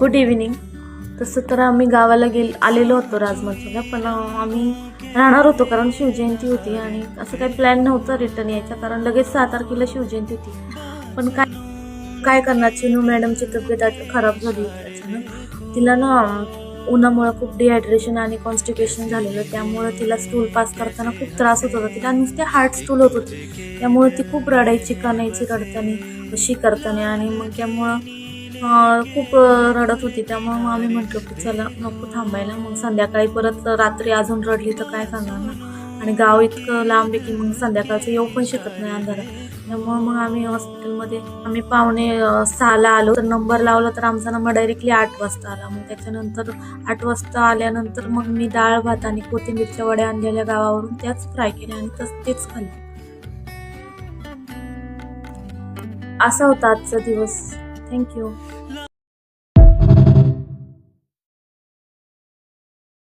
Good evening. तसं तर आम्ही गावाला आलेलो होतो राजमार्गला, पण आम्ही राहणार होतो कारण शिवजयंती होती आणि असं काही प्लॅन नव्हता रिटर्न यायचा, कारण लगेच 6 तारखेला शिवजयंती होती. पण काय काय करणार, चिनू मॅडमची तब्येत आता खराब झाली होती अचानक. तिला ना उन्हामुळे खूप डिहायड्रेशन आणि कॉन्स्टिपेशन झालेलं, त्यामुळे तिला स्टूल पास करताना खूप त्रास होत होता. तिला नुसते हार्ट स्टूल होत होती, त्यामुळे ती खूप रडायची, कणायची रडताना, अशी करताना. आणि मग त्यामुळं खूप रडत होती. त्यामुळे मग आम्ही म्हटलो की चला नको थांबायला. मग संध्याकाळी परत रात्री अजून रडली तर काय करणार ना, आणि गाव इतकं लांब आहे की मग संध्याकाळचं येऊ पण शकत नाही अंधारात. त्यामुळे मग आम्ही हॉस्पिटलमध्ये आम्ही पावणे 6ला आलो. तर नंबर लावला तर आमचा नंबर डायरेक्टली 8 वाजता आला. मग त्याच्यानंतर 8 वाजता आल्यानंतर मग मी डाळ भात आणि कोथिंबीरच्या वड्या आणलेल्या गावावरून, त्याच फ्राय केल्या आणि तेच खाल्ले. असा होता आजचा दिवस. थँक्यू.